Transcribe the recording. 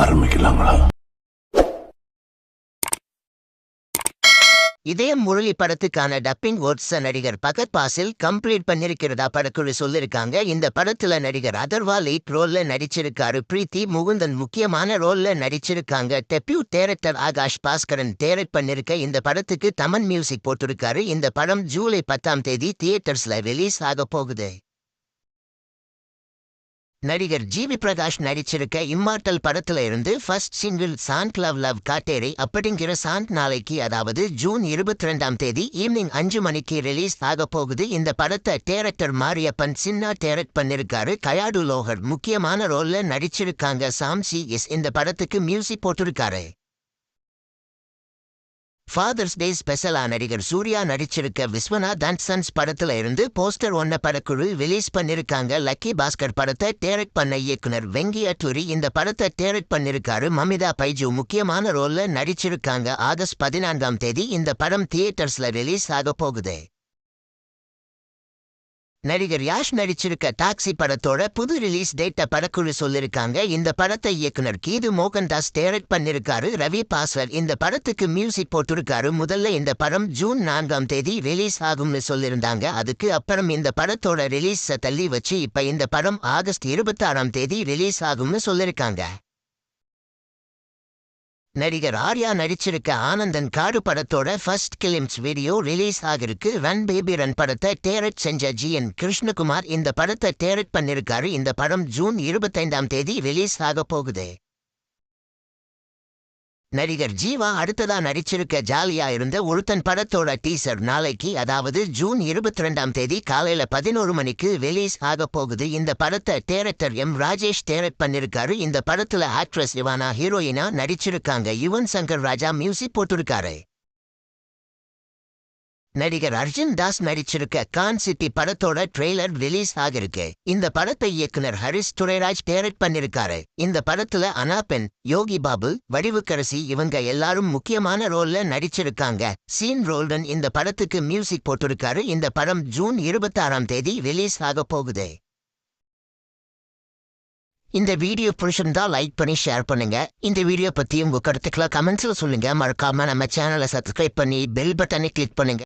ஆரம்பிக்கலாங்களா? இதயம் முரளி படத்துக்கான டப்பிங் ஒர்க்ஸ் நடிகர் பகத் பாசில் கம்ப்ளீட் பண்ணிருக்கிறதா படக்குழு சொல்லிருக்காங்க. இந்த படத்துல நடிகர் அதர்வா லீட் ரோல்ல நடிச்சிருக்காரு. பிரீத்தி முகுந்தன் முக்கியமான ரோல்ல நடிச்சிருக்காங்க. Debut director Akash Bhaskaran direct பண்ணிருக்க இந்த படத்துக்கு தமன் மியூசிக் போட்டிருக்காரு. இந்த படம் ஜூலை 10 தியேட்டர்ஸ்ல ரிலீஸ் ஆக போகுது. நடிகர் ஜிவி பிரகாஷ் நடிச்சிருக்க இம்மார்டல் படத்துல இருந்து ஃபர்ஸ்ட் சிங்கிள் சாண்ட் லவ் லவ் காட்டேரி அப்படிங்கிற சாண்ட் நாளைக்கு, அதாவது ஜூன் 22 ஈவினிங் 5 மணிக்கு ரிலீஸ் ஆக போகுது. இந்த படத்தை டைரக்டர் மாரியப்பன் சின்ன டைரக்ட் பண்ணிருக்காரு. கயாடு லோகர் முக்கியமான ரோல்ல நடிச்சிருக்காங்க. சாம் சி.எஸ் இந்த படத்துக்கு மியூசிக் போட்டிருக்காரு. ஃபாதர்ஸ் டே ஸ்பெஷலா நடிகர் சூர்யா நடிச்சிருக்க விஸ்வநாத் அண்ட் சன்ஸ் படத்துல இருந்து போஸ்டர் ஒன்ன படக்குழு ரிலீஸ் பண்ணிருக்காங்க. லக்கி பாஸ்கர் படத்தை டைரக்ட் பண்ண இயக்குனர் வெங்கி அட்டூரி இந்த படத்தை டைரக்ட் பண்ணிருக்காரு. மமிதா பைஜு முக்கியமான ரோல்ல நடிச்சிருக்காங்க. ஆகஸ்ட் 14 இந்த படம் தியேட்டர்ஸ்ல ரிலீஸ் ஆக போகுது. நடிகர் யாஷ் நடிச்சிருக்க டாக்ஸி படத்தோட புது ரிலீஸ் டேட்ட படக்குழு சொல்லிருக்காங்க. இந்த படத்தை இயக்குனர் கீது மோகன்தாஸ் டைரக்ட் பண்ணிருக்காரு. ரவி பாஸ்வர் இந்த படத்துக்கு மியூசிக் போட்டிருக்காரு. முதல்ல இந்த படம் ஜூன் 4 ரிலீஸ் ஆகும்னு சொல்லிருந்தாங்க. அதுக்கு அப்புறம் இந்த படத்தோட ரிலீஸ் தள்ளி வச்சு இப்ப இந்த படம் ஆகஸ்ட் 26 ரிலீஸ் ஆகும்னு சொல்லிருக்காங்க. நடிகர் ஆர்யா நடிச்சிருக்க ஆனந்தன் காடு படத்தோட ஃபர்ஸ்ட் கிளிம்ஸ் வீடியோ ரிலீஸ் ஆகிருக்கு. ரன் பேபி ரன் படத்தை டைரக்ட் செஞ்ச ஜி.என். கிருஷ்ணகுமார் இந்த படத்தை டைரக்ட் பண்ணிருக்காரு. இந்த படம் ஜூன் 25 ரிலீஸ் ஆக போகுது. நடிகர் ஜீவா அடுத்ததா நடிச்சிருக்க ஜாலியா இருந்த ஒருத்தன் படத்தோட டீசர் நாளைக்கு, அதாவது ஜூன் 22 காலையில 11 மணிக்கு ரிலீஸ் ஆக போகுது. இந்த படத்தை டைரக்டர் எம். ராஜேஷ் டைரக்ட் பண்ணிருக்காரு. இந்த படத்துல ஆக்ட்ரஸ் இவானா ஹீரோயினா நடிச்சிருக்காங்க. யுவன் சங்கர் ராஜா மியூசிக் போட்டிருக்காரு. நடிகர் அர்ஜுன் தாஸ் நடிச்சிருக்க கான் சிட்டி படத்தோட ட்ரெய்லர் ரிலீஸ் ஆகிருக்கு. இந்த படத்தை இயக்குனர் ஹரிஸ் துரைராஜ் டைரக்ட் பண்ணிருக்காரு. இந்த படத்துல அனாபென், யோகி பாபு, வடிவுக்கரசி இவங்க எல்லாரும் முக்கியமான ரோல்ல நடிச்சிருக்காங்க. சீன் ரோல்டன் இந்த படத்துக்கு மியூசிக் போட்டிருக்காரு. இந்த படம் ஜூன் 26 ரிலீஸ் ஆக போகுது. இந்த வீடியோ பிடிச்சிருந்தா லைக் பண்ணி ஷேர் பண்ணுங்க. இந்த வீடியோ பத்தி உங்க கருத்துக்களை கமெண்ட்ஸ்ல சொல்லுங்க. மறக்காம நம்ம சேனலை சப்ஸ்கிரைப் பண்ணி பெல் பட்டனை கிளிக் பண்ணுங்க.